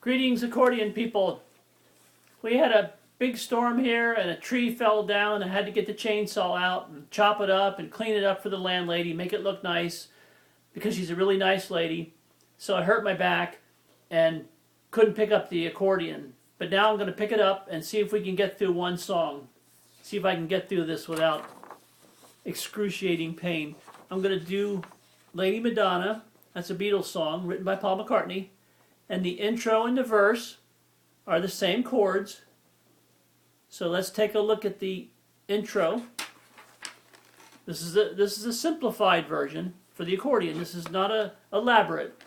Greetings, accordion people. We had a big storm here and a tree fell down. I had to get the chainsaw out and chop it up and clean it up for the landlady, make it look nice because she's a really nice lady. So I hurt my back and couldn't pick up the accordion. But now I'm going to pick it up and see if we can get through one song. See if I can get through this without excruciating pain. I'm going to do Lady Madonna. That's a Beatles song written by Paul McCartney. And the intro and the verse are the same chords. So let's take a look at the intro. This is a simplified version for the accordion. This is not a elaborate.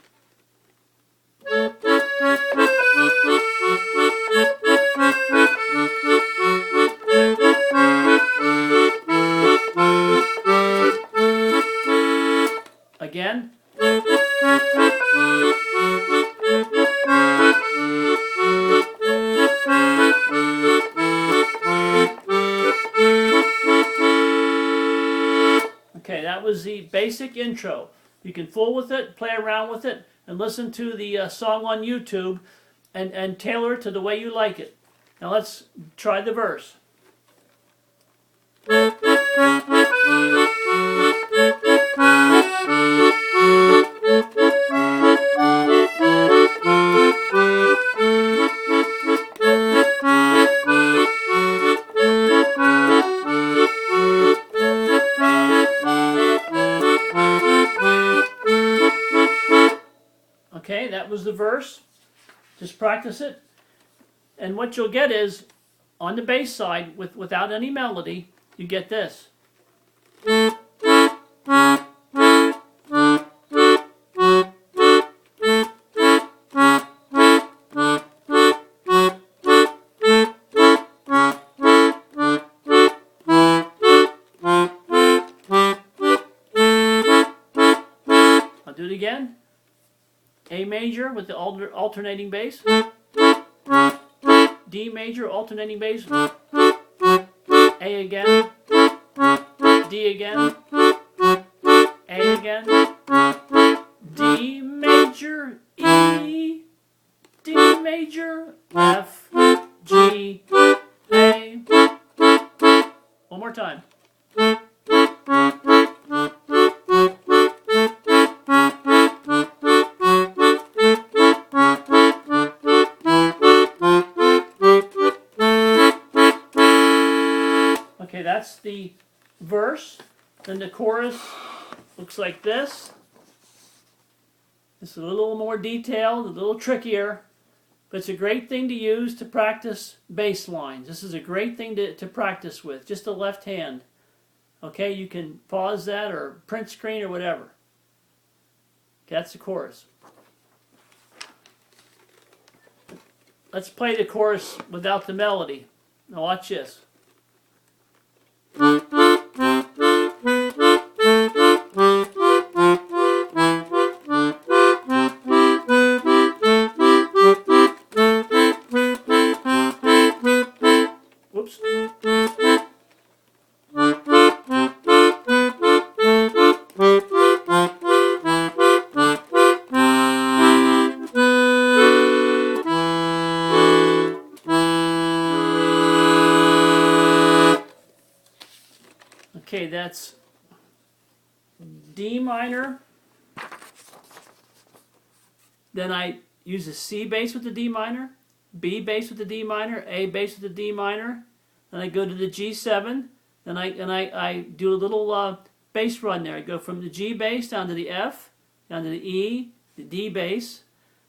Again. Okay, that was the basic intro. You can fool with it, play around with it, and listen to the song on YouTube and tailor it to the way you like it. Now let's try the verse. Okay, that was the verse. Just practice it. And what you'll get is, on the bass side, without any melody, you get this. I'll do it again. A major with the alternating bass. D major, alternating bass. A again. D again. A again. D major, E. D major, F, G, A. One more time. Okay, that's the verse. Then the chorus looks like this. It's a little more detailed, a little trickier, but it's a great thing to use to practice bass lines. This is a great thing to practice with, just the left hand. Okay, you can pause that or print screen or whatever. Okay, that's the chorus. Let's play the chorus without the melody. Now watch this. Whoops. Okay, that's D minor. Then I use a C bass with the D minor, B bass with the D minor, A bass with the D minor. Then I go to the G7. Then I do a little bass run there. I go from the G bass down to the F, down to the E, the D bass.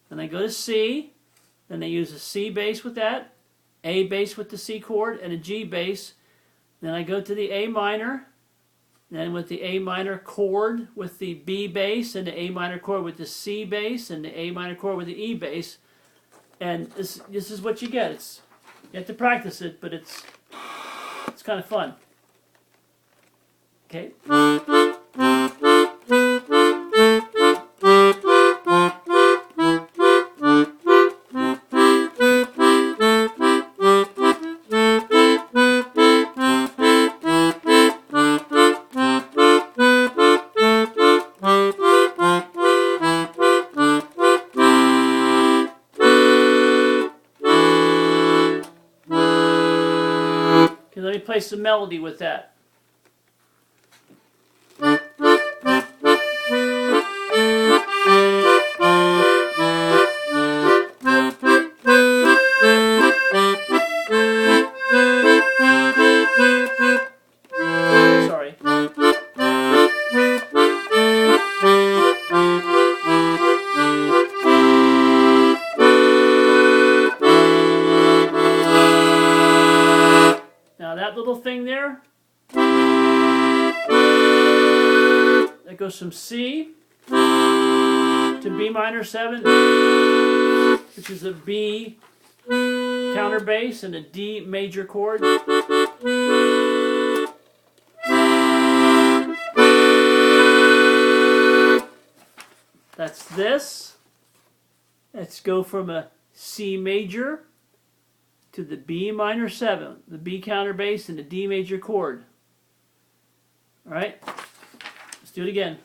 Then I go to C. Then I use a C bass with that, A bass with the C chord, and a G bass. Then I go to the A minor, then with the A minor chord with the B bass, and the A minor chord with the C bass, and the A minor chord with the E bass. And this is what you get. You have to practice it, but it's kind of fun. Okay. Okay, let me play some melody with that. Sorry. Now that little thing there, that goes from C to B minor 7, which is a B counterbass and a D major chord. That's this. Let's go from a C major to the B minor 7, the B counterbass and the D major chord. All right, let's do it again.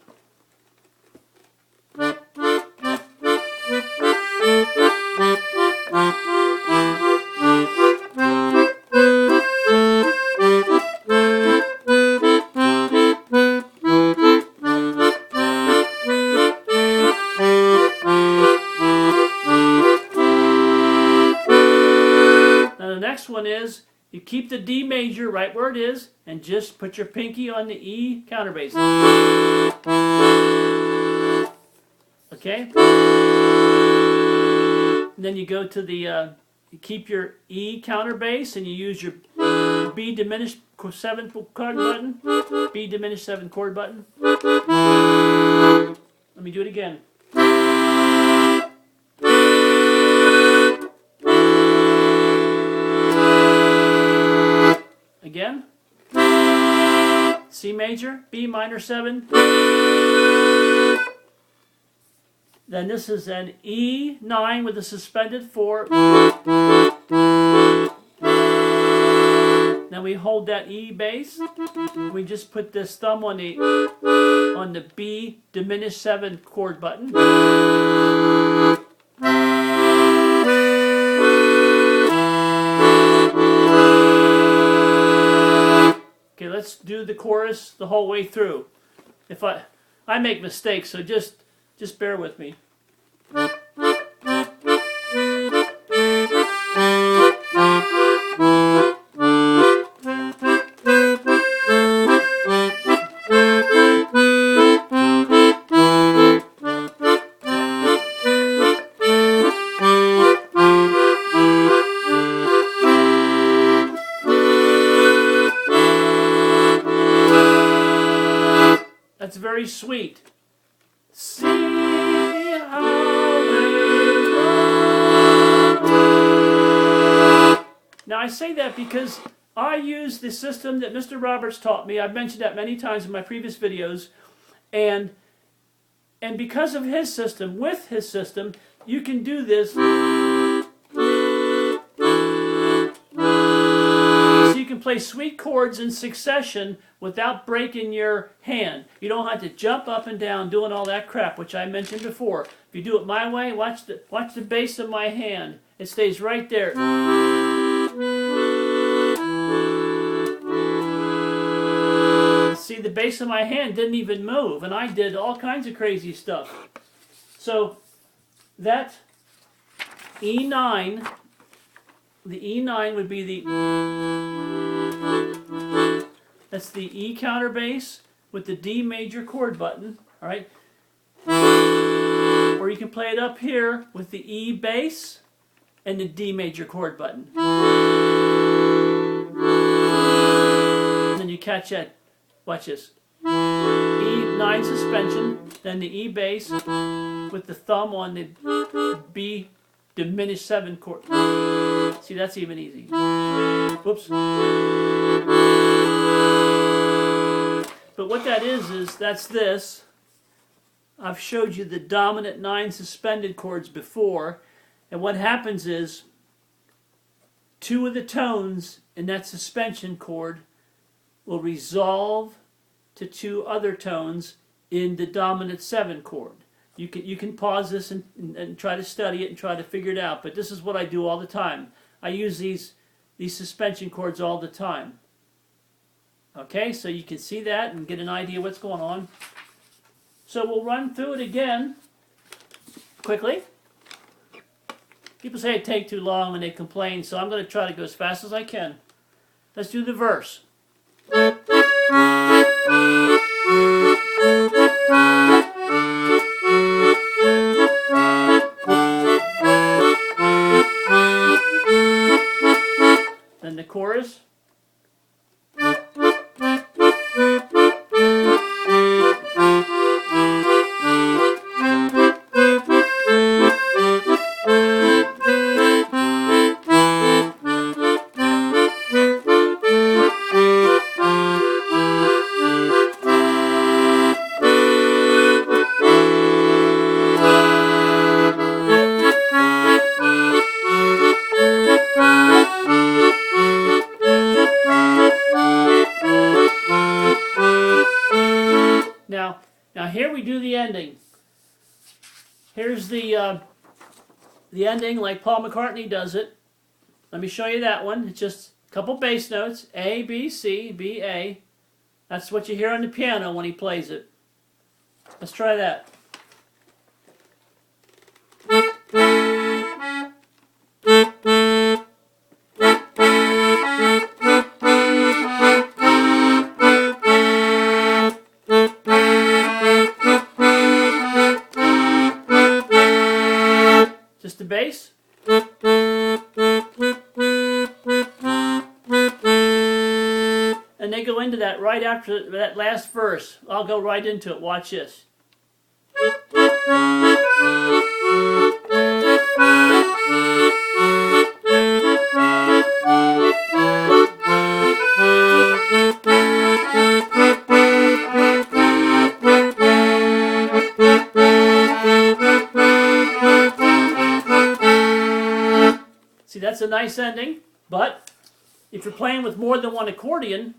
Next one is you keep the D major right where it is and just put your pinky on the E counterbass. Okay? And then you go to the, you keep your E counterbass and you use your B diminished 7 chord button. B diminished 7 chord button. Let me do it again. Again, C major, B minor 7. Then this is an E9 with a suspended 4. Then we hold that E bass. We just put this thumb on the B diminished 7 chord button. Okay, let's do the chorus the whole way through. If I make mistakes, so just bear with me. That's very sweet. See how they run. Now I say that because I use the system that Mr. Roberts taught me. I've mentioned that many times in my previous videos. And because of his system, with his system, you can do this. So you can play sweet chords in succession without breaking your hand. You don't have to jump up and down doing all that crap, which I mentioned before. If you do it my way, watch the base of my hand. It stays right there. See, the base of my hand didn't even move, and I did all kinds of crazy stuff. So that E9, the E9 would be the... That's the E counterbass with the D major chord button, all right? Or you can play it up here with the E bass and the D major chord button. And then you catch that, watch this. E9 suspension, then the E bass with the thumb on the B diminished 7 chord. See, that's even easy. Whoops. But what that is that's this. I've showed you the dominant 9 suspended chords before, and what happens is 2 of the tones in that suspension chord will resolve to 2 other tones in the dominant 7 chord. You can pause this and try to study it and try to figure it out, but this is what I do all the time. I use these suspension chords all the time. Okay, so you can see that and get an idea what's going on. So we'll run through it again quickly. People say I take too long when they complain, so I'm going to try to go as fast as I can. Let's do the verse. Then the chorus. Now here we do the ending. Here's the ending like Paul McCartney does it. Let me show you that one. It's just a couple bass notes, A, B, C, B, A. That's what you hear on the piano when he plays it. Let's try that. Just the bass. And they go into that right after that last verse. I'll go right into it. Watch this. See, that's a nice ending, but if you're playing with more than one accordion,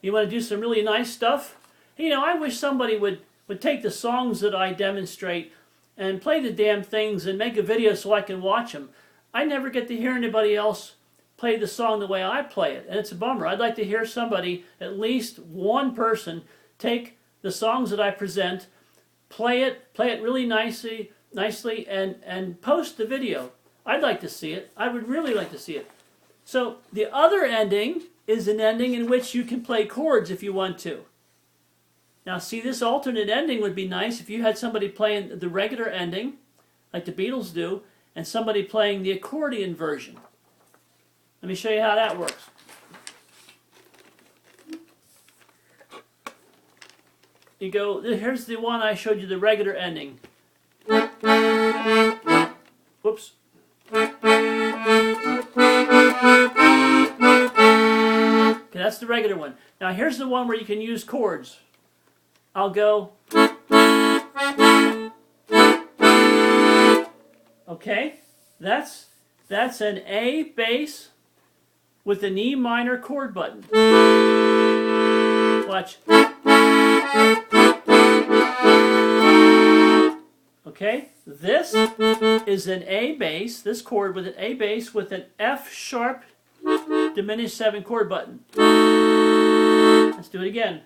you want to do some really nice stuff. You know, I wish somebody would take the songs that I demonstrate and play the damn things and make a video so I can watch them. I never get to hear anybody else play the song the way I play it, and it's a bummer. I'd like to hear somebody, at least one person, take the songs that I present, play it really nicely, and post the video. I'd like to see it. I would really like to see it. So the other ending is an ending in which you can play chords if you want to. Now see, this alternate ending would be nice if you had somebody playing the regular ending, like the Beatles do, and somebody playing the accordion version. Let me show you how that works. You go, here's the one I showed you, the regular ending. Whoops. Okay, that's the regular one. Now here's the one where you can use chords. I'll go. Okay, that's an A bass with an E minor chord button. Watch. Okay, this is an A bass, this chord with an A bass with an F sharp diminished 7 chord button. Let's do it again.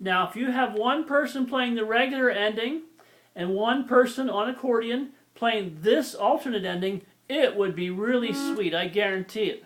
Now, if you have one person playing the regular ending and one person on accordion playing this alternate ending, it would be really sweet, I guarantee it.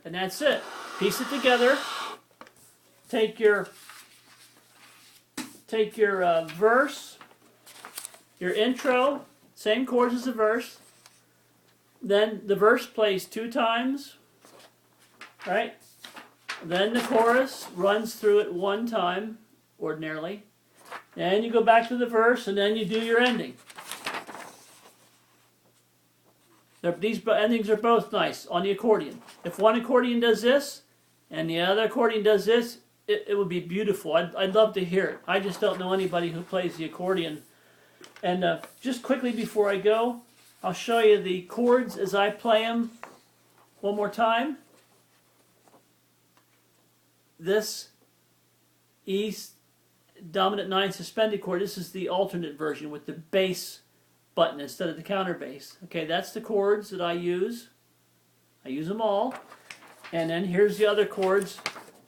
And that's it. Piece it together. Take your verse, your intro, same chords as the verse. Then the verse plays 2 times, right? Then the chorus runs through it 1 time, ordinarily. And you go back to the verse, and then you do your ending. These endings are both nice on the accordion. If one accordion does this and the other accordion does this, it would be beautiful. I'd love to hear it. I just don't know anybody who plays the accordion. And just quickly before I go, I'll show you the chords as I play them one more time. This E dominant 9 suspended chord, this is the alternate version with the bass button instead of the counter bass. Okay, that's the chords that I use. I use them all. And then here's the other chords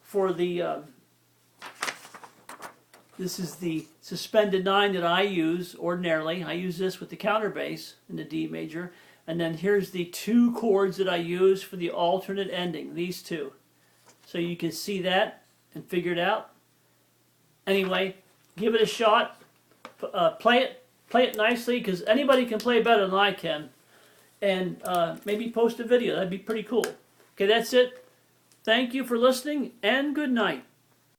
for the, this is the suspended 9 that I use ordinarily. I use this with the counter bass in the D major. And then here's the 2 chords that I use for the alternate ending, these 2. So you can see that and figure it out. Anyway, give it a shot. Play it nicely, because anybody can play better than I can. And maybe post a video. That'd be pretty cool. Okay, that's it. Thank you for listening, and good night.